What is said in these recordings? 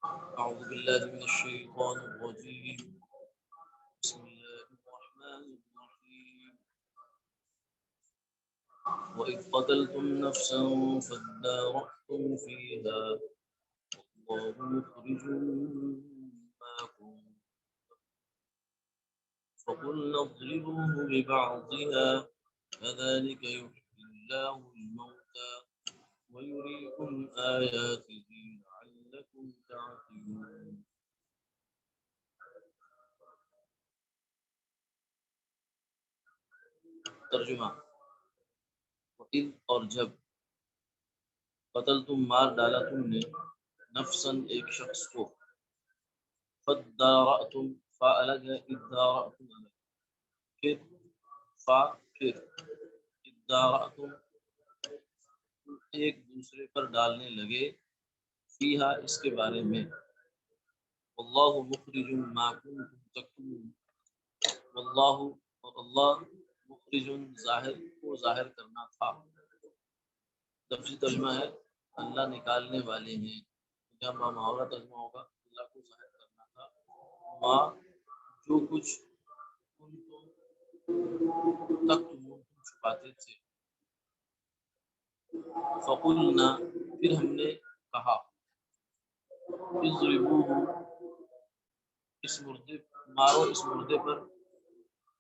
أعوذ بالله من الشيطان الرجيم بسم الله الرحمن الرحيم وإذ قتلتم نفسا فادارأتم فيها والله مخرج ما كنتم فقلنا اضربوه ببعضها كذلك يحيي الله الموتى ويريكم آياته لعلكم تعقلون. ترجمہ: وَإِذْ اور جب قتل تم مار ڈالا تم نے نفسن ایک شخص کو فَدَّارَأْتُمْ فا الگ ہے ادارأتم الگ پھر فا پھر ادارأتم ایک دوسرے پر ڈالنے لگے فیہا اس کے بارے میں واللہ مخرج ما کنتم تکتمون واللہ اور اللہ مخرج ظاہر کرنا تھا. لفظی ترجمہ ہے اللہ نکالنے والے ہیں، یا محاورہ ترجمہ ہوگا اللہ کو ظاہر کرنا تھا ما جو کچھ تم تک تم چھپاتے تھے. فقلنا پھر ہم نے کہا اضربوہ اس مردے مارو اس مردے پر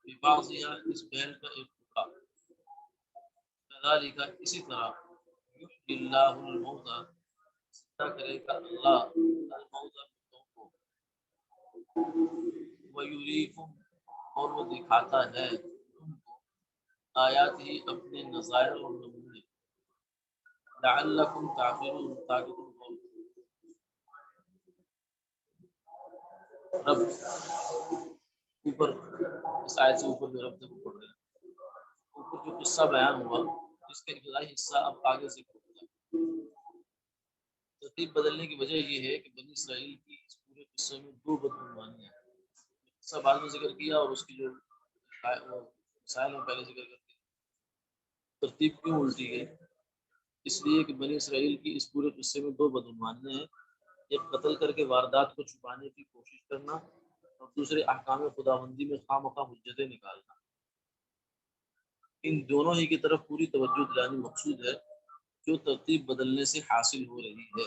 ببعضھا اس بیل کا ایک ٹکڑا کذالک اسی طرح یحیی اللہ الموتى زندہ کرے گا اللہ الموتى مردوں کو ویریکم اور وہ دکھاتا ہے تم کو آیات ہی اپنے نظائر اور نمونے لعلکم تعقلون تاکہ تم غور کرو. رب اوپر اس آیت سے اوپر جو رب تک پڑھ رہے ہیں اوپر جو قصہ بیان ہوا اس کا ابتدائی حصہ اب آگے ذکر ہوتا ہے. ترتیب بدلنے کی وجہ یہ ہے کہ بنی اسرائیل کی اس پورے قصے میں دو بدعنوانیاں ہیں. قصہ بعد میں ذکر کیا اور اس کی جو مسائل میں پہلے ذکر کرتے ہیں. ترتیب کیوں الٹی گئی؟ اس لیے کہ بنی اسرائیل کی اس پورے قصے میں دو بدعنوانیاں ہیں، ایک قتل کر کے واردات کو چھپانے کی کوشش کرنا اور دوسرے احکام خداوندی میں خواہ مخواہ حجتیں نکالنا. ان دونوں ہی کی طرف پوری توجہ دلانی مقصود ہے جو ترتیب بدلنے سے حاصل ہو رہی ہے،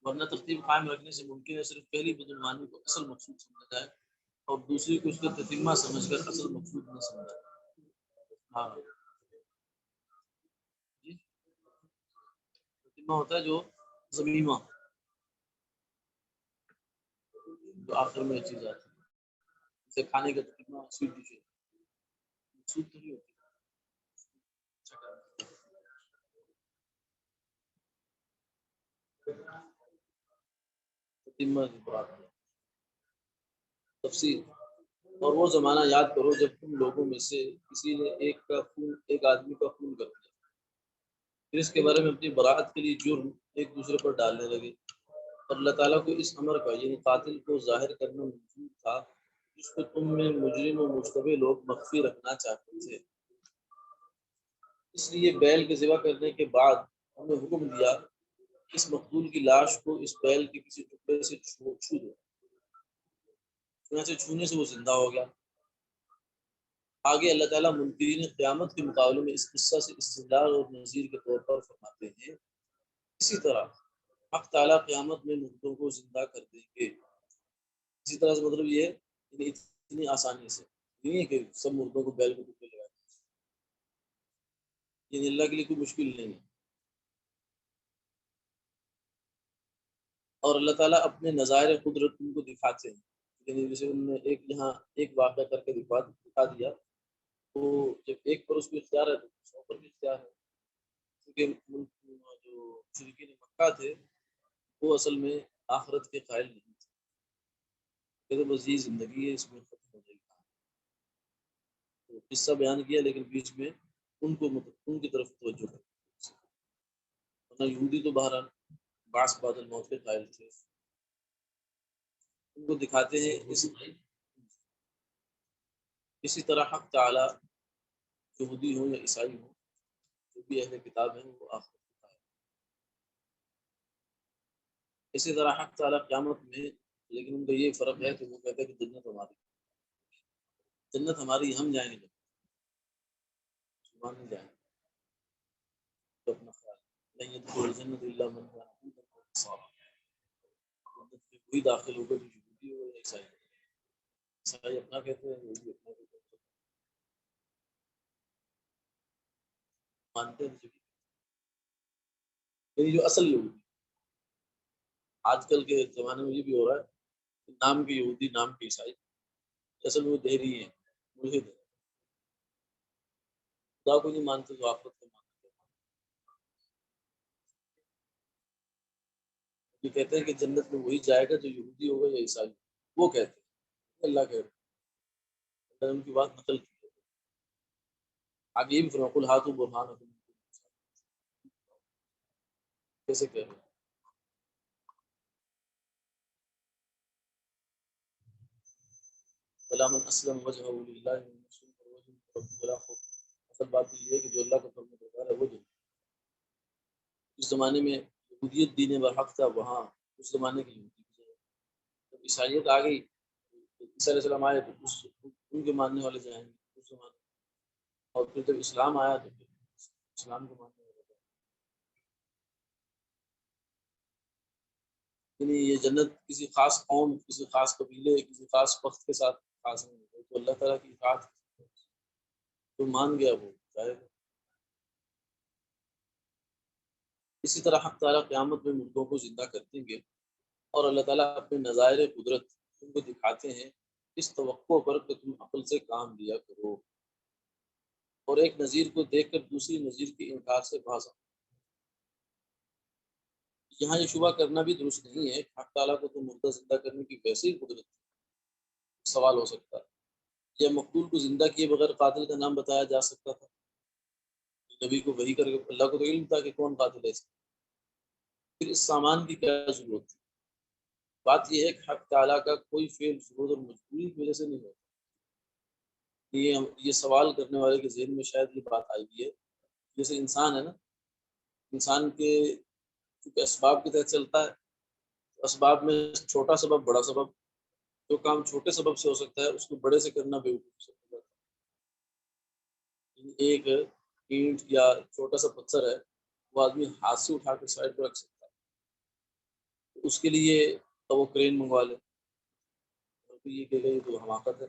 ورنہ ترتیب قائم رکھنے سے ممکن ہے صرف پہلی بدعنوانی کو اصل مقصود سمجھا جائے اور دوسری کو اس کا تتمہ سمجھ کر اصل مقصود نہ سمجھا جائے. ہاں جی، تتمہ ہوتا ہے جو ضمیمہ جو آخر میں چیز آتی ہے، جیسے کھانے کا تتمہ سویٹ ڈش ہے، مقصود تو نہیں ہوتی. تتمہ کی بات ہے. تفصیل: اور وہ زمانہ یاد کرو جب تم لوگوں میں سے کسی نے ایک آدمی کا خون کر دیا، پھر اس کے بارے میں اپنی براءت کے لیے جرم ایک دوسرے پر ڈالنے لگے، اور اللہ تعالیٰ کو اس امر کا یعنی قاتل کو ظاہر کرنا منظور تھا جس کو تم میں مجرم و مشتبہ لوگ مخفی رکھنا چاہتے تھے. اس لیے بیل کے ذبح کرنے کے بعد ہم نے حکم دیا اس مقتول کی لاش کو اس بیل کے کسی ٹکڑے سے چھو دو، چنانچہ چھونے سے وہ زندہ ہو گیا. آگے اللہ تعالیٰ منکرین قیامت کے مقابلے میں اس قصہ سے استدلال اور نذیر کے طور پر فرماتے ہیں اسی طرح حق تعالیٰ قیامت میں مردوں کو زندہ کر دیں گے. اسی طرح سے مطلب یہ ہے اتنی آسانی سے نہیں ہے کہ سب مردوں کو بیل کو ٹکڑے لگا دیں، یعنی اللہ کے لیے کوئی مشکل نہیں ہے. اور اللہ تعالیٰ اپنے نظائر قدرت ان کو دکھاتے ہیں، یعنی جیسے انہوں نے یہاں ایک واقعہ کر کے دکھا دیا، تو جب ایک پر اس کو اختیار ہے تو سو پر بھی اختیار ہے. کیونکہ جو مشرکین مکہ تھے وہ اصل میں آخرت کے قائل نہیں تھے، کہ بس یہ زندگی ہے اس میں ختم ہو جائے گی. تو قصہ بیان کیا لیکن بیچ میں ان کی طرف توجہ کرتے، ورنہ یہودی تو بہرحال بعض بعد الموت کے قائل تھے. ان کو دکھاتے ہیں اسی طرح حق تعالیٰ یہودی ہوں یا عیسائی ہوں جو بھی اہل کتاب ہیں وہ آخرت اسی طرح حق تعالیٰ قیامت میں، لیکن ان کا یہ فرق ہے کہ وہ کہتے ہیں کہ جنت ہماری ہم جائیں گے، مسلمان نہیں جائیں گے، تو اپنا خیال نہیں يدخل الجنت الا من كان هودا او نصارى، جنت میں کوئی داخل ہوگا جو یہودی ہو یا عیسائی ہو۔ عیسائی اپنا کہتے ہیں، یہودی اپنا کہتے ہیں، مانتے ہیں یعنی جو اصل یہودی۔ آج کل کے زمانے میں یہ بھی ہو رہا ہے کہ نام کے یہودی، نام کے عیسائی، اصل میں وہ دہری ہیں، ملحد ہیں، خدا کو نہیں مانتے تو آخرت کو مانتے ہیں۔ یہ کہتے ہیں کہ جنت میں وہی جائے گا جو یہودی ہوگا یا عیسائی ہوگا، وہ کہتے ہیں، اللہ کہتے ہیں، اللہ نے ان کی بات نقل کی ہے۔ آگے یہ بھی فرمایا قل ہاتوا برہانکم، کیسے کہہ رہے ہیں؟ فلا من اسلم وجهه لله ومن يسلم وجهه ربه ولا خوف، اصل بات یہ ہے کہ جو اللہ کا فرمان بردار ہے وہ جو اس زمانے میں یہودیت دین برحق تھا، وہاں اس زمانے کی یہودی بھی ہے۔ جب عیسائیت آ گئی، عیسیٰ علیہ السلام آئے تو ان کے ماننے والے جائیں گے اس زمانے، اور پھر جب اسلام آیا تو پھر اسلام کو ماننے والے جائیں گے۔ یعنی یہ جنت کسی خاص قوم، کسی خاص قبیلے، کسی خاص وقت کے ساتھ خاص نہیں ہے، تو اللہ تعالیٰ کی اطاعت جو مان گیا وہ جائے گا۔ اسی طرح حق تعالیٰ قیامت میں مردوں کو زندہ کر دیں گے، اور اللہ تعالیٰ اپنے نظائر قدرت تم کو دکھاتے ہیں اس توقع پر کہ تم عقل سے کام لیا کرو، اور ایک نظیر کو دیکھ کر دوسری نظیر کے انکار سے باز آؤ۔ یہاں یہ شبہ کرنا بھی درست نہیں ہے کہ حق تعالیٰ کو تو مردہ زندہ کرنے کی ویسے ہی قدرت ہے، سوال ہو سکتا ہے یا مقتول کو زندہ کیے بغیر قاتل کا نام بتایا جا سکتا تھا؟ نبی کو وحی کر کے اللہ کو تو علم تھا کہ کون قاتل ہے اس کا، پھر اس سامان کی کیا ضرورت تھی؟ بات یہ ہے کہ حق تعالیٰ کا کوئی فعل ضرورت اور مجبوری کی وجہ سے نہیں ہوتا۔ یہ سوال کرنے والے کے ذہن میں شاید یہ بات آئی بھی ہے، جیسے انسان ہے نا، انسان کے چونکہ اسباب کی تحت چلتا ہے، اسباب میں چھوٹا سبب بڑا سبب، جو کام چھوٹے سبب سے ہو سکتا ہے اس کو بڑے سے کرنا بیوقوفی سے ہو جاتا ہے۔ ایک اینٹ یا چھوٹا سا پتھر ہے، وہ آدمی ہاتھ سے اٹھا کے سائڈ پہ رکھ سکتا ہے، تو اس کے لیے تو وہ کرین منگوا لے، اور پھر یہ کہ گئی تو حماقت ہے،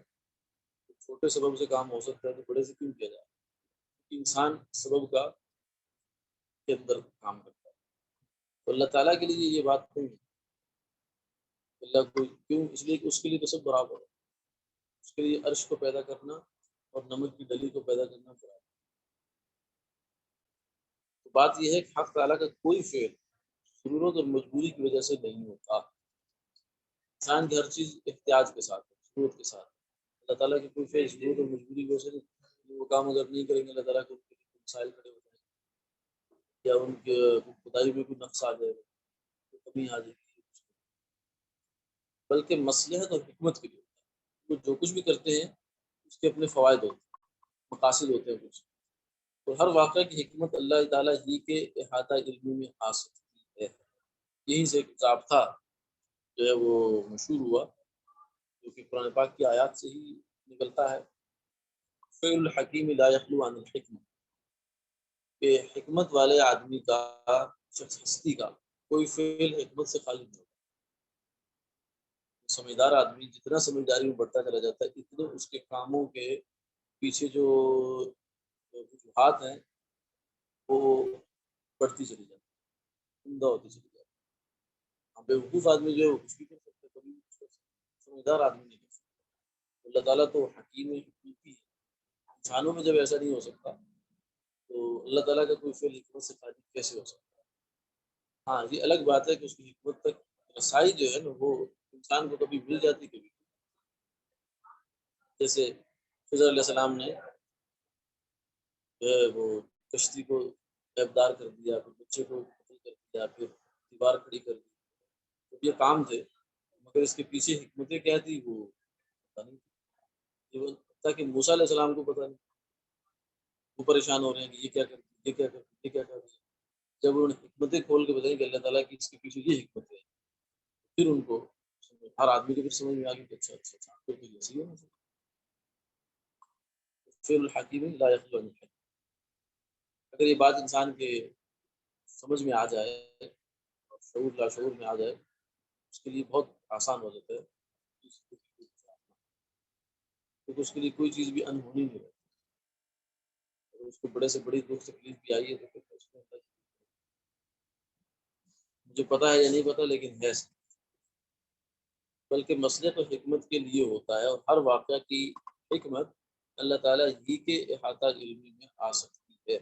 چھوٹے سبب سے کام ہو سکتا ہے تو بڑے سے کیوں کیا جائے؟ انسان سبب کا کے اندر کام کرتا ہے، تو اللہ تعالیٰ کے لیے یہ بات نہیں ہے۔ اللہ کو کیوں؟ اس لیے کہ اس کے لیے تو سب برابر ہے، اس کے لیے عرش کو پیدا کرنا اور نمک کی ڈلی کو پیدا کرنا برابر ہے۔ تو بات یہ ہے کہ حق تعالیٰ کا کوئی فعل ضرورت اور مجبوری کی وجہ سے نہیں ہوتا، انسان کی ہر چیز احتیاج کے ساتھ ہے، ضرورت کے ساتھ۔ اللہ تعالیٰ کی کوئی فعل ضرورت اور مجبوری کی وجہ سے نہیں، وہ کام اگر نہیں کریں گے اللہ تعالیٰ کے ان کے لیے مسائل کھڑے ہو جائیں گے، یا ان کے خدائی میں کوئی نقص آ جائے گا، کوئی کمی آ جائے گی، بلکہ مصلحت اور حکمت کے لیے وہ جو کچھ بھی کرتے ہیں اس کے اپنے فوائد ہوتے ہیں، مقاصد ہوتے ہیں کچھ، اور ہر واقعہ کی حکمت اللہ تعالیٰ ہی کے احاطہ علمی میں آ سکتی ہے۔ یہی سے ایک ضابطہ جو ہے وہ مشہور ہوا، جو کہ قرآن پاک کی آیات سے ہی نکلتا ہے، فعل الحکیم لا یخلو عن الحکمہ، کہ حکمت والے آدمی کا، شخص ہستی کا کوئی فعل حکمت سے خالی نہیں ہوتا۔ سمجھدار آدمی جتنا سمجھداری میں بڑھتا چلا جاتا ہے، اتنے اس کے کاموں کے پیچھے جو وجوہات ہیں وہ بڑھتی چلی جاتی ہے، عمدہ ہوتی چلی جاتی ہے۔ بیوقوف آدمی جو ہے وہ کچھ بھی کر سکتا ہے، کبھی بھی کچھ کر سکتا ہے، سمجھدار آدمی نہیں کر سکتا۔ اللہ تعالیٰ تو حکیم حکمتی ہے، انسانوں میں جب ایسا نہیں ہو سکتا تو اللہ تعالیٰ کا کوئی فعل حکمت سے خالی کیسے ہو سکتا ہے؟ ہاں یہ الگ بات ہے کہ اس کی حکمت تک رسائی جو ہے نا وہ انسان کو کبھی مل جاتی، کبھی، جیسے خضر علیہ السلام نے جو ہے وہ کشتی کو عیبدار کر دیا، پھر بچے کو قتل کر دیا، پھر دیوار کھڑی کر دی، تو یہ کام تھے، مگر اس کے پیچھے حکمتیں کیا تھی وہ پتہ نہیں تھی، تاکہ موسیٰ علیہ السلام کو پتہ نہیں، وہ پریشان ہو رہے ہیں کہ یہ کیا کر دیا، یہ کیا کر دیا، یہ کیا کر دیا، جب انہوں نے حکمتیں کھول کے بتائی کہ اللہ تعالیٰ کی اس کے پیچھے یہ حکمت ہے، پھر ان کو ہر آدمی کو پھر سمجھ میں آ گئی کہ اچھا اچھا اچھا پھر تو یہ صحیح ہونا چاہیے. فعل الحکیم لا یخلو عن الحکیم. اگر یہ بات انسان کے سمجھ میں آ جائے اور شعور لاشعور میں آ جائے اس کے لیے بہت آسان ہو جاتا ہے کیونکہ اس کے لیے کوئی چیز بھی انہونی نہیں ہے. اگر اس کو بڑے سے بڑی دکھ تکلیف بھی آئی ہے تو پھر اس میں مجھے پتا ہے یا نہیں پتا لیکن ہے بلکہ مصلحت و حکمت کے لیے ہوتا ہے. اور ہر واقعہ کی حکمت اللہ تعالیٰ ہی کے احاطہ علمی میں آ سکتی ہے.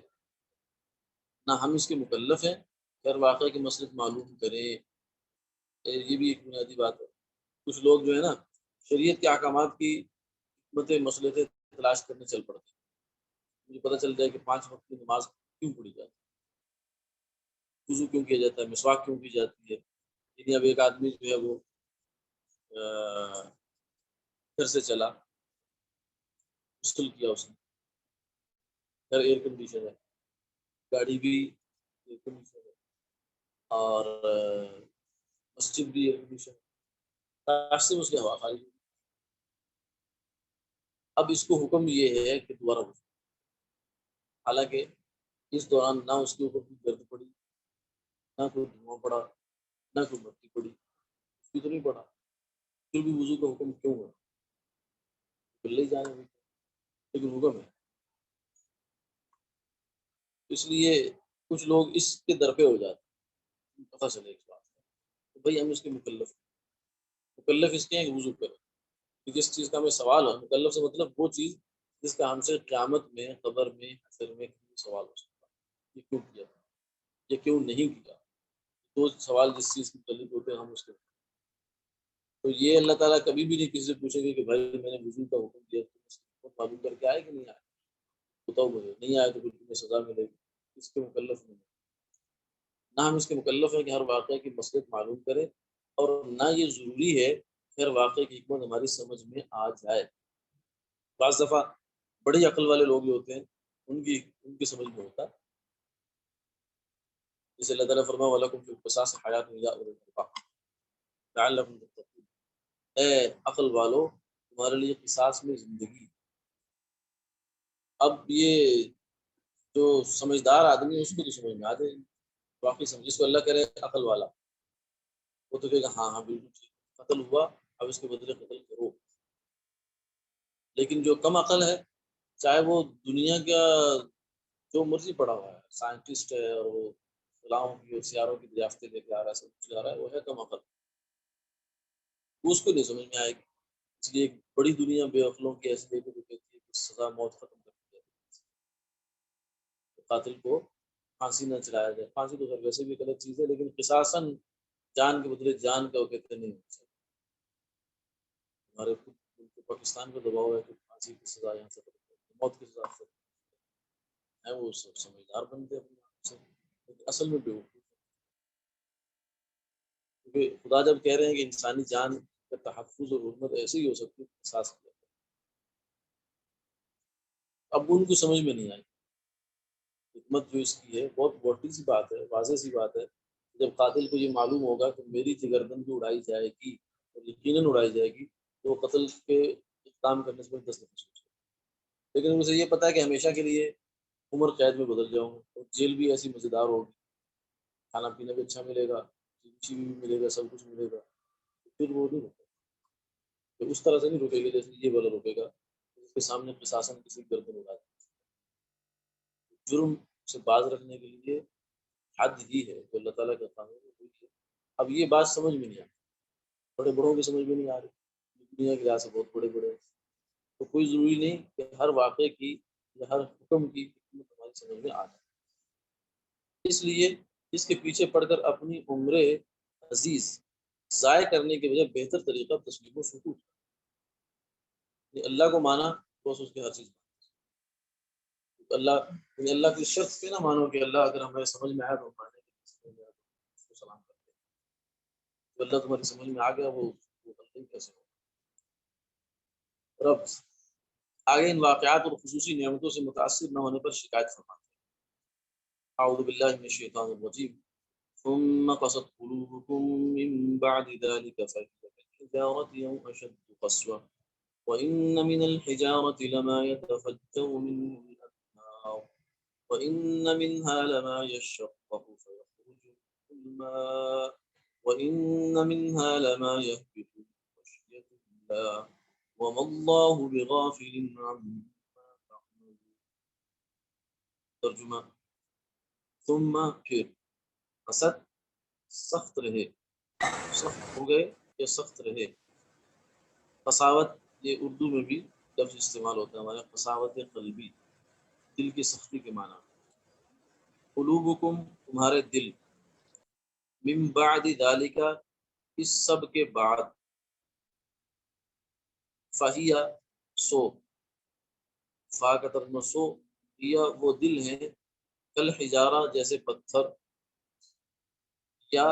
نہ ہم اس کے مکلف ہیں کہ ہر واقعہ کی مصلحت معلوم کریں. یہ بھی ایک بنیادی بات ہے. کچھ لوگ جو ہے نا شریعت کے احکامات کی حکمت مصلحتیں تلاش کرنے چل پڑتے ہیں. مجھے پتہ چل جائے کہ 5 وقت کی نماز کیوں پڑھی جاتی ہے, وضو کیوں کیا جاتا ہے, مسواک کیوں کی جاتی ہے. یعنی اب ایک آدمی جو ہے وہ گھر سے چلا, غسل کیا, اس نے گھر ایئر کنڈیشن ہے, گاڑی بھی ایئر کنڈیشن ہے, اور مسجد بھی ایئر کنڈیشن ہے, راستے میں اس کی ہوا خارج ہوئی. اب اس کو حکم یہ ہے کہ دوبارہ غسل, حالانکہ اس دوران نہ اس کے اوپر کوئی گرد پڑی, نہ کوئی دھواں پڑا, نہ کوئی مٹی پڑی, اس کی تو نہیں پڑا, پھر بھی وضو کا حکم کیوں ہے؟ لے جانے میں لیکن حکم ہے. اس لیے کچھ لوگ اس کے درپے ہو جاتے ہیں. پتہ چلے اس بات کا بھائی ہم اس کے مکلف اس کے ہیں کہ وضو کریں. جس چیز کا ہمیں سوال ہو, مکلف سے مطلب وہ چیز جس کا ہم سے قیامت میں, قبر میں, حشر میں سوال ہو سکتا ہے. یہ کیوں کیا, یہ کیوں نہیں کیا, دو سوال جس چیز کے متعلق ہوتے ہیں ہم اس کے. تو یہ اللہ تعالیٰ کبھی بھی نہیں کسی سے پوچھیں گے کہ بھائی میں نے وضو کا حکم دیا تم معلوم کر کے آئے کہ نہیں آئے, بتاؤ مجھے, نہیں آئے تو پھر تمہیں سزا ملے گی. اس کے مکلف نہیں, نہ ہم اس کے مکلف ہیں کہ ہر واقعہ کی مصلحت معلوم کریں, اور نہ یہ ضروری ہے کہ ہر واقعے کی حکمت ہماری سمجھ میں آ جائے. بعض دفعہ بڑی عقل والے لوگ جو ہوتے ہیں ان کی سمجھ میں ہوتا ہے. جیسے اللہ تعالیٰ فرمایا وَلَكُمْ فِي الْقِصَاصِ حَيَاةٌ يَا أُولِي الْأَلْبَابِ لَعَلَّكُمْ تَتَّقُونَ. اے عقل والو تمہارے لیے قصاص میں زندگی. اب یہ جو سمجھدار آدمی ہے اس کو تو سمجھ میں آ جائے گی واقعی سمجھ, جس کو اللہ کرے عقل والا وہ تو کہے گا ہاں ہاں بالکل ٹھیک, قتل ہوا اب اس کے بدلے قتل کرو. لیکن جو کم عقل ہے, چاہے وہ دنیا کا جو مرضی پڑا ہوا ہے, سائنٹسٹ ہے اور وہ فلاحوں کی اور سیاروں کی دریافتیں لے کے آ رہا ہے, سب کچھ لا رہا ہے, وہ ہے کم عقل, اس کو نہیں سمجھ میں آئے گی. اس لیے ایک بڑی دنیا بے عقلوں کی ایسی جو کہتی ہے کہ سزا موت ختم کر دی جائے, قاتل کو پھانسی نہ چلایا جائے. پھانسی تو ویسے بھی غلط چیز ہے, لیکن قصاصاً جان کے بدلے جان کا وہ کہتے نہیں. ہمارے پاکستان کا دباؤ ہے کہ پھانسی کی سزا یہاں سے موت کی سزا ہے, وہ سب سمجھدار بنتے اپنے آپ سے, اصل میں بیوقوف. کیونکہ خدا جب کہہ رہے ہیں کہ انسانی جان کا تحفظ اور حرمت ایسے ہی ہو سکتی ہے قصاص کیا, اب ان کو سمجھ میں نہیں آئی حکمت جو اس کی ہے. بہت موٹی سی بات ہے, واضح سی بات ہے. جب قاتل کو یہ معلوم ہوگا کہ میری گردن بھی اڑائی جائے گی اور یقیناً اڑائی جائے گی, تو وہ قتل کے اقدام کرنے سے 10 دفعہ سوچے. لیکن مجھے یہ پتا ہے کہ ہمیشہ کے لیے عمر قید میں بدل جاؤں گا, اور جیل بھی ایسی مزیدار ہوگی, کھانا پینا بھی اچھا ملے گا, بھی ملے گا, سب کچھ ملے گا. پھر وہ نہیں رکے گا, اس طرح سے نہیں رکے گا جیسے یہ والا رکے گا اس کے سامنے قصاصاً کسی گردن اڑا دے. جرم سے باز رکھنے کے لیے حد ہی ہے جو اللہ تعالیٰ کا قانون ہے. اب یہ بات سمجھ میں نہیں آتی, بڑے بڑوں کی سمجھ میں نہیں آ رہی, دنیا کے لحاظ سے بہت بڑے بڑے. تو کوئی ضروری نہیں کہ ہر واقعے کی یا ہر حکم کی حکمت ہماری سمجھ میں آ جائے. اس لیے اس کے پیچھے پڑ کر اپنی عمر عزیز ضائع کرنے کے بجائے بہتر طریقہ تسلیم و سکوت. اللہ کو مانا بس اس کی ہر چیز اللہ کی شرط پہ نہ مانو کہ اللہ اگر ہمیں سمجھ میں آیا تو مانے, اس کو سلام کرتے ہیں. تو اللہ تمہاری سمجھ میں آ گیا وہ کیسے ہو. رب آگے ان واقعات اور خصوصی نعمتوں سے متاثر نہ ہونے پر شکایت فرماتے ہیں. اعوذ باللہ من الشیطان الرجیم ثم قست قلوبكم من بعد ذلك فهي كالحجارة أو أشد قسوة وإن من الحجارة لما يتفجر منه الأنهار وإن منها لما يشقق فيخرج منه الماء وإن منها لما يهبط من خشية الله وما الله بغافل عما تعملون. ترجمہ ثم پھر قصد سخت رہے سخت ہو گئے یا سخت رہے. قساوت یہ اردو میں بھی لفظ استعمال ہوتا ہے ہمارے قساوت قلبی دل کی سختی کے معنی. قلوبکم تمہارے دل من بعد ذالک اس سب کے بعد فہیا سو فا کا ترجمہ سو یا وہ دل ہیں کل حجارہ جیسے پتھر یا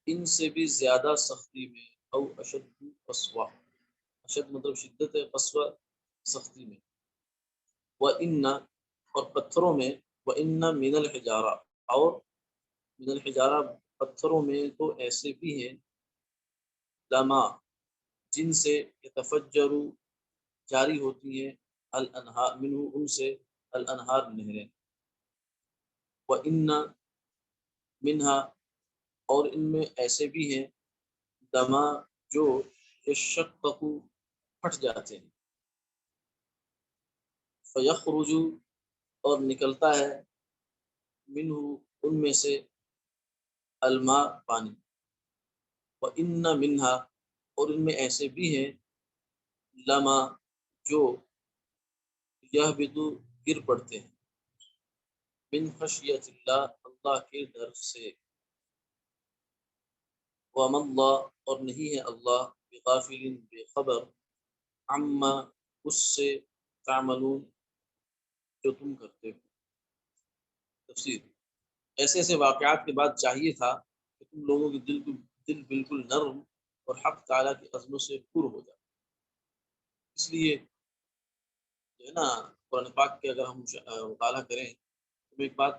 ان سے بھی زیادہ سختی میں او اشد قسوہ اشد مطلب شدت ہے قسوہ سختی میں وَإِنَّ اور پتھروں میں وَإِنَّ مِنَ الْحِجَارَةِ اور من الحجارہ پتھروں میں تو ایسے بھی ہیں لما جن سے یتفجر جاری ہوتی ہیں الانہار منہ ان سے الانہار نہریں وَإِنَّ منہا اور ان میں ایسے بھی ہیں لما جو یشقق پھٹ جاتے ہیں فیخرج اور نکلتا ہے منہ ان میں سے الماء پانی وَإِنَّ منہا اور ان میں ایسے بھی ہیں لما جو یہبط گر پڑتے ہیں من خشیت اللہ اللہ کے ڈر سے وَمَا اللہ اور نہیں ہے اللہ بغافل بے خبر عما اس سے تعملون جو تم کرتے ہو. تفسیر ایسے ایسے واقعات کے بعد چاہیے تھا کہ تم لوگوں کے دل بالکل نرم اور حق تعالیٰ کی عظمت سے پر ہو جائے. اس لیے جو ہے نا قرآن پاک کے اگر ہم مطالعہ کریں تو ایک بات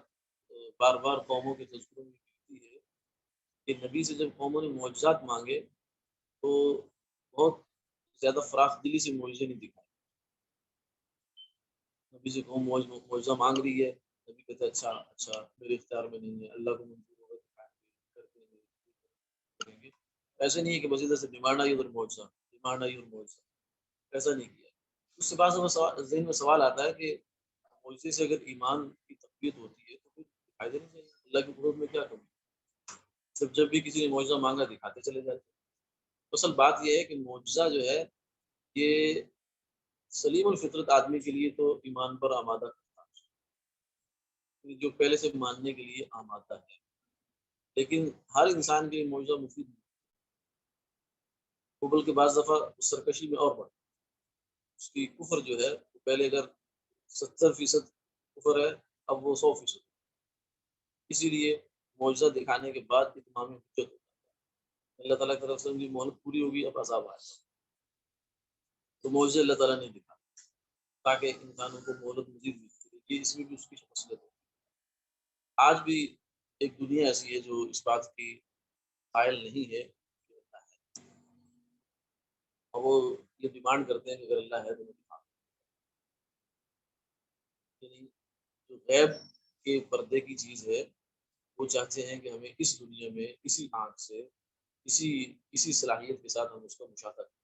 بار بار قوموں کے تذکروں میں ملتی ہے کہ نبی سے جب قوموں نے معجزات مانگے تو بہت زیادہ فراخ دلی سے معجزے نہیں دکھائے. نبی سے قوم معجزہ مانگ رہی ہے نبی کہتے اچھا میرے اختیار میں نہیں ہے اللہ کو منظور ہوگا کریں گے. ایسے نہیں ہے کہ بس ادھر سے ڈیمانڈ آئی ادھر معجزہ ڈیمانڈ آئی اور معجزہ ایسا نہیں کیا. اس سے بعض ذہن میں سوال آتا ہے کہ معجزے سے اگر ایمان کی تقویت ہوتی ہے تو پھر فائدہ نہیں چاہیے اللہ کی قدرت میں کیا کمی صرف جب بھی کسی نے معجزہ مانگا دکھاتے چلے جاتے. اصل بات یہ ہے کہ معجزہ جو ہے یہ سلیم الفطرت آدمی کے لیے تو ایمان پر آمادہ کرتا ہے جو پہلے سے ماننے کے لیے آمادہ ہے لیکن ہر انسان کے لیے معجزہ مفید نہیں. وہ بلکہ بعض دفعہ سرکشی میں اور بڑھتا اس کی کفر جو ہے وہ پہلے اگر 70% کفر ہے اب وہ 100%. اسی لیے معجزہ دکھانے کے بعد اتمام حجت ہوتا ہے. اللہ تعالیٰ کی طرف سے ان کی مہلت پوری ہوگی اب عذاب آئے تو معجزے اللہ تعالیٰ نے دکھا تاکہ انسانوں کو مہلت مزید ملتی ہے. اس میں بھی اس کی خصلت ہے. آج بھی ایک دنیا ایسی ہے جو اس بات کی قائل نہیں ہے کہ اللہ ہے اور وہ یہ ڈیمانڈ کرتے ہیں کہ اگر اللہ ہے تو دکھا. یعنی جو غیب کے پردے کی چیز ہے وہ چاہتے ہیں کہ ہمیں اس دنیا میں اسی آنکھ سے اسی صلاحیت کے ساتھ ہم اس کا مشاہدہ کریں.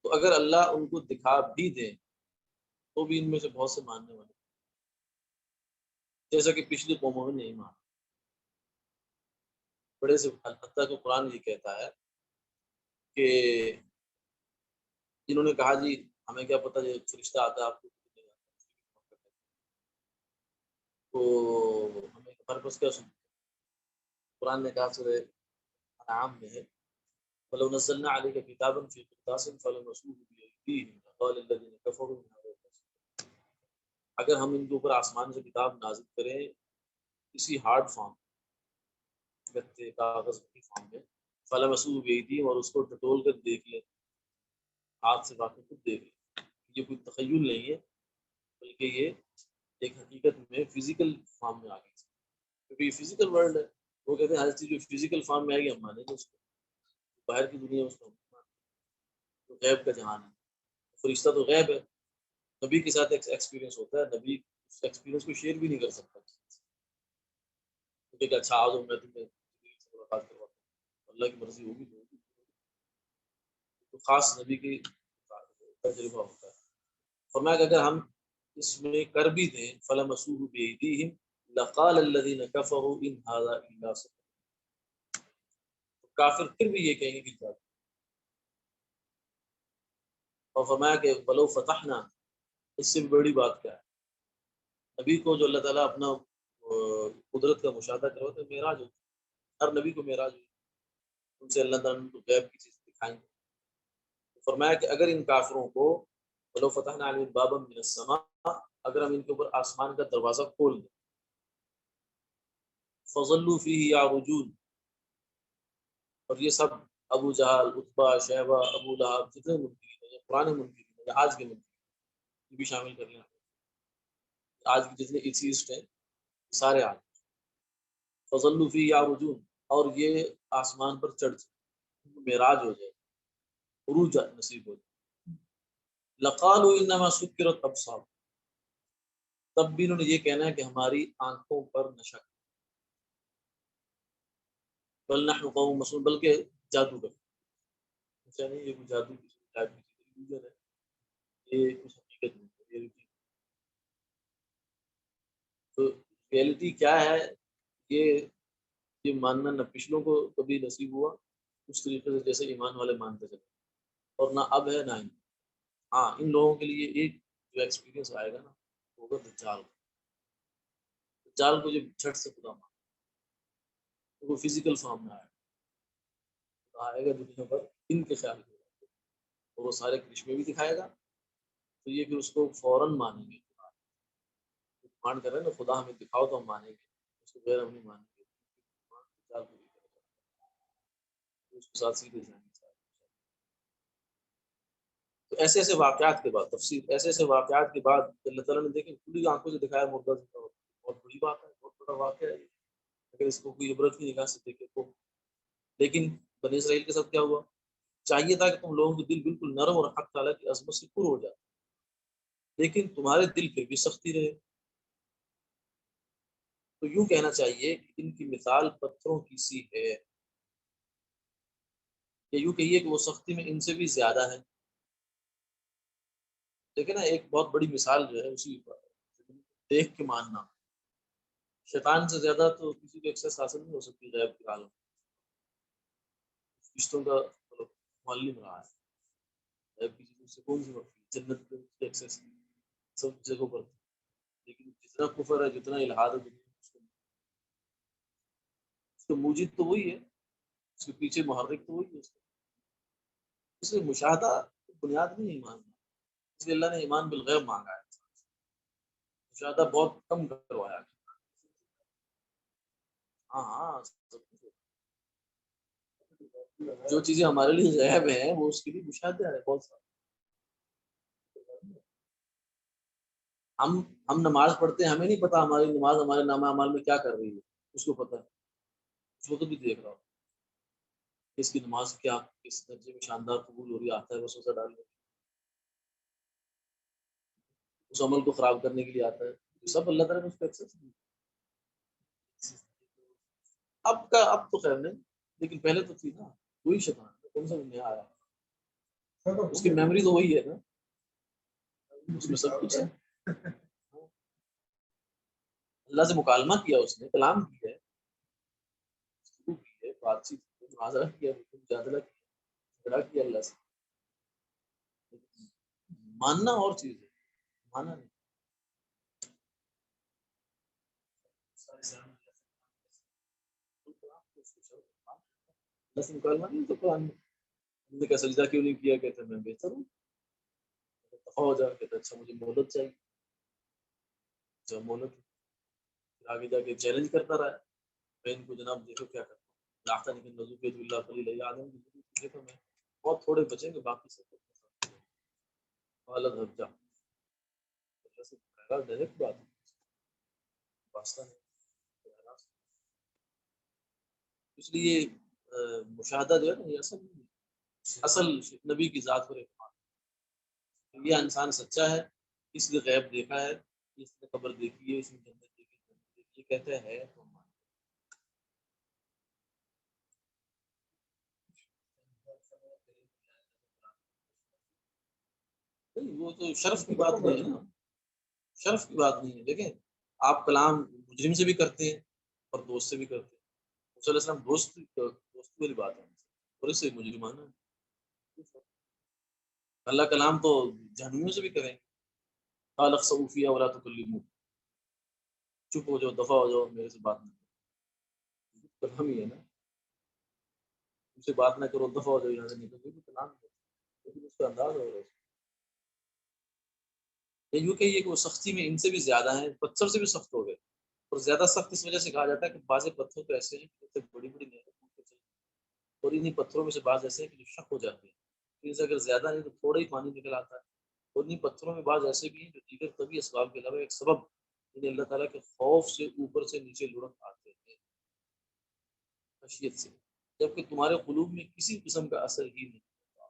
تو اگر اللہ ان کو دکھا بھی دیں تو بھی ان میں سے بہت سے ماننے والے جیسا کہ پچھلی قوموں میں نہیں مانا. بڑے سے حتیٰ کہ قرآن یہ کہتا ہے کہ جنہوں نے کہا جی ہمیں کیا پتہ یہ فرشتہ آتا ہے آپ کو تو ہمیں ہمارے پاس کیا سنتے. قرآن نے کہا سورہ انعام میں ہے وَلَوْ نَزَّلْنَا عَلَيْكَ كِتَابًا فِي قِرْطَاسٍ فَلَمَسُوهُ بِأَيْدِيهِمْ لَقَالَ الَّذِينَ كَفَرُوا إِنْ هَذَا إِلَّا سِحْرٌ. اگر ہم ان کے اوپر آسمان سے کتاب نازل کریں اسی ہارڈ فارم گتے کاغذ کی فارم میں فَلَمَسُوهُ بِأَيْدِيهِمْ اور اس کو ٹٹول کر دیکھ لیں ہاتھ سے واقع خود دیکھ لیں. یہ کوئی تخیل نہیں ہے بلکہ یہ ایک حقیقت میں فزیکل فارم میں آ گئی. کیونکہ یہ فزیکل ورلڈ ہے. وہ کہتے ہیں ہر چیز جو فزیکل فارم میں آئے گی ہم مانیں گے اس کو. باہر کی دنیا اس کو تو غیب کا جہان ہے. فرشتہ تو غیب ہے. نبی کے ساتھ ایک ایکسپیرینس ہوتا ہے, نبی اس ایکسپیرینس کو شیئر بھی نہیں کر سکتا. کہ اچھا آ جاؤ میں تمہیں ملاقات کرواتا ہوں, اللہ کی مرضی ہوگی تو ہوگی. تو خاص نبی کی تجربہ ہوتا ہے. فرمایا کہ اگر ہم اس میں کر بھی دیں فَلَمَسُوهُ بِأَيْدِيهِمْ لَقَالَ الَّذِينَ كَفَرُوا إِنْ هَذَا إِلَّا سِحْرٌ. کافر پھر بھی یہ کہیں گے کہ کیا. اور فرمایا کہ وَلَوْ فَتَحْنَا, اس سے بھی بڑی بات کیا ہے, نبی کو جو اللہ تعالیٰ اپنا قدرت کا مشاہدہ کرواتے ہیں, معراج ہوتا ہے. ہر نبی کو معراج ہوئی, ان سے اللہ تعالیٰ کو غیب کی چیز دکھائیں گے. فرمایا کہ اگر ان کافروں کو وَلَوْ فَتَحْنَا عَلَيْهِمْ بَابًا مِنَ السَّمَاءِ, اگر ہم ان کے اوپر آسمان کا دروازہ کھول دیں, فَظَلُّوا فِيهِ يَعْرُجُونَ, اور یہ سب ابو جہل, عتبہ, شیبہ, ابو لہب, جتنے منکرین ہیں, یا پرانے منکرین ہیں یا آج کے منکرین, یہ بھی شامل کر لیں. آج کے جتنے ایتھیسٹ ہیں سارے آج فَظَلُّوا فِيهِ يَعْرُجُونَ, اور یہ آسمان پر چڑھ جائے, معراج ہو جائے, عروج نصیب ہو جائے. لَقَالُوا إِنَّمَا سُكِّرَتْ أَبْصَارُنَا, تب بھی انہوں نے یہ کہنا ہے کہ ہماری آنکھوں پر نشہ, بل نحن قوم مسحورون, بلکہ جادو کر. اچھا نہیں, یہ کوئی جادو کی ٹائپ کی چیز ہے, یہ کچھ حقیقت نہیں ہے. تو ریئلٹی کیا ہے, یہ ماننا نہ پچھلوں کو کبھی نصیب ہوا اس طریقے سے جیسے ایمان والے مانتے چلے, اور نہ اب ہے نہ. ہاں, ان لوگوں کے لیے ایک جو ایکسپیرینس آئے گا نا, وہ ہوگا دجال. دجال کو جب جھٹ سے خدا مان, تو وہ فزیکل فارم میں آئے گا دنیا پر ان کے خیال میں, اور وہ سارے کرشمے بھی دکھائے گا. تو یہ پھر اس کو فوراً مانیں گے. مان کر رہے ہیں نا, خدا ہمیں دکھاؤ تو ہم مانیں گے, اس کو غیر ہم نہیں مانیں گے. اس کے ساتھ سیدھے جائیں گے. تو ایسے ایسے واقعات کے بعد تفصیل, ایسے ایسے واقعات کے بعد اللہ تعالیٰ نے دیکھیں کھلی آنکھوں سے دکھایا مردہ زندہ ہوتا ہے. بہت بڑی بات ہے, بہت بڑا واقعہ ہے اگر اس کو کوئی عبرت کی نگاہ سے دیکھے تو. لیکن بنی اسرائیل کے ساتھ کیا ہوا؟ چاہیے تھا کہ تم لوگوں کے دل بالکل نرم اور حق تعالیٰ کی عظمت سے پر ہو جائے, لیکن تمہارے دل پھر بھی سختی رہے. تو یوں کہنا چاہیے کہ ان کی مثال پتھروں کی سی ہے, یا یوں کہیے کہ وہ سختی میں ان سے بھی زیادہ ہے. لیکن نا ایک بہت بڑی مثال جو ہے اسی پر دیکھ کے ماننا. شیطان سے زیادہ تو کسی کو ایکسیس حاصل نہیں ہو سکتی غیب کے عالم. رشتوں کا معلم رہا ہے, غیب کی چیزوں سے کون سی وقت جنت کے ایکسیس سب جگہوں پر. لیکن جتنا کفر ہے, جتنا الہاد ہے, اس کا موجد تو وہی ہے, اس کے پیچھے محرک تو وہی ہے. اس لیے مشاہدہ بنیاد نہیں ہے ایمان, اس لیے اللہ نے ایمان بالغیب مانگا ہے. مشاہدہ بہت کم کروایا. ہاں ہاں, جو چیزیں ہمارے لیے غیب ہیں وہ اس کے لیے مشاہدہ ہے بہت سارا. ہم نماز پڑھتے ہیں, ہمیں نہیں پتا ہماری نماز ہمارے نامہ اعمال میں کیا کر رہی ہے, اس کو پتہ ہے. اس وقت بھی دیکھ رہا ہوں اس کی نماز کیا کس درجے میں شاندار قبول ہو رہی آتا ہے, بس اسے ڈال اس عمل کو خراب کرنے کے لیے آتا ہے. سب اللہ تعالیٰ نے اس کو ایکسس نہیں. اب تو خیر نہیں, لیکن پہلے تو تھی نا, وہی شیطان کون سا نیا آیا, اس کی میموری تو وہی ہے نا, اس میں سب کچھ ہے. اللہ سے مکالمہ کیا, اس نے کلام کیا ہے, کی ہے, بات چیت مناظرہ کیا, مجادلہ کیا, کیا اللہ سے. ماننا اور چیز ہے, ماننا نہیں. اللہ سے مکالمہ نہیں تو قرآن میں کیا سجدہ کیوں نہیں کیا, کہتے میں بہتر ہوں, دفاع ہو جا, کہتے اچھا مجھے مہلت چاہیے. جب مہلت آگے جا کے چیلنج کرتا رہا, میں ان کو جناب دیکھو کیا کرتا ہوں, لاختہ لیکن رضو کے اللہ خلیل آدم کی دیکھو میں بہت تھوڑے بچیں گے, باقی سب غلط ہٹ جا. ڈائریکٹ بات واسطہ نہیں. اس لیے مشاہدہ جو ہے نا یہ اصل نبی کی ذات پر اعتماد، یہ انسان سچا ہے، اس نے غیب دیکھا ہے، اس نے قبر دیکھی ہے، اس نے جنت دیکھی ہے، یہ کہتا ہے تو وہ تو شرف کی بات نہیں ہے نا، شرف کی بات نہیں ہے. دیکھیں آپ کلام مجرم سے بھی کرتے ہیں اور دوست سے بھی کرتے ہیں. صلی اللہ علیہ وسلم دوست والی بات ہے اور اس سے مجرمانہ ہے. اللہ کلام تو جہنمیوں سے بھی کریں. خالق صوفیہ ولا تکلمو، چپ ہو جاؤ، دفع ہو جاؤ، میرے سے بات نہ کرو. کلام ہی ہے نا، ان سے بات نہ کرو، دفع ہو جاؤ یہاں سے نکل. کلام ہے لیکن اس کا انداز ہو رہا ہے. یوں کہیے کہ وہ سختی میں ان سے بھی زیادہ ہیں، پتھر سے بھی سخت ہو گئے. اور زیادہ سخت اس وجہ سے کہا جاتا ہے کہ بعض پتھروں تو ایسے ہیں کہ بڑی بڑی نعمتیں، اور انہیں پتھروں میں سے بعض ایسے ہیں کہ جو شک ہو جاتے ہیں. ان سے اگر زیادہ نہیں تو تھوڑا ہی پانی نکل آتا ہے. اور انہیں پتھروں میں بعض ایسے بھی ہیں جو دیگر طبی اسباب کے علاوہ ایک سبب انہیں اللہ تعالیٰ کے خوف سے اوپر سے نیچے لڑک آتے ہیں خشیت سے، جبکہ تمہارے قلوب میں کسی قسم کا اثر ہی نہیں ہوتا.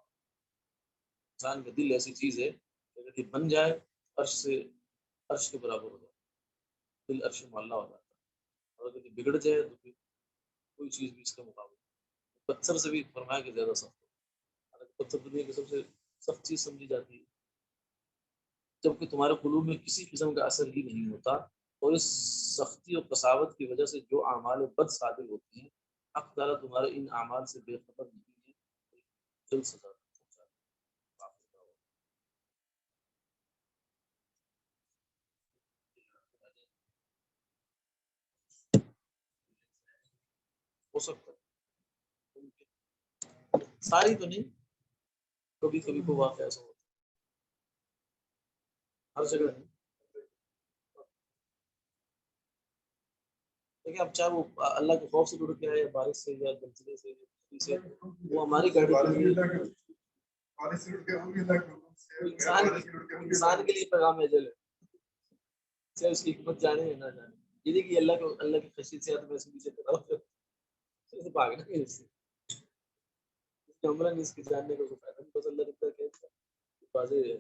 انسان کا دل ایسی چیز ہے کہ اگر یہ بن جائے عرش سے عرش کے برابر ہو جاتا ہے، دل عرش معلّہ ہو جاتا ہے. اور اگر یہ بگڑ جائے تو پھر کوئی چیز بھی اس کا مقابلہ. پتھر سے بھی فرمایا کہ زیادہ سخت ہو. حالانکہ پتھر دنیا کی سب سے سخت چیز سمجھی جاتی ہے، جبکہ تمہارے قلوب میں کسی قسم کا اثر ہی نہیں ہوتا. اور اس سختی اور قساوت کی وجہ سے جو اعمال بد صادر ہوتے ہیں، حق تعالیٰ تمہارے ان اعمال سے بے خبر نہیں ہے، جلد سزا پہنچاتا ہے. ہو سکتا ہے ساری تو نہیں، کبھی کبھی کو واقعہ ایسا ہوتا ہے، ہر جگہ نہیں. دیکھیں اب چاہے وہ اللہ کے خوف سے جڑ کے آئے یا بارش سے یا زلزلے سے یا کسی سے، وہ ہماری گاڑی کے لیے انسان کے لیے پیغام اجل ہے، چاہے اس کی حکمت جانے یا نہ جانے. یہ نہیں کہ اللہ کی خشیت سے میں اس کے پیچھے کھڑا ہوں، بھاگنا ہے اس سے. عمرہ نہیں اس کے جاننے کا کوئی فائدہ نہیں، بس اللہ نے کہا کہ واضح ہے.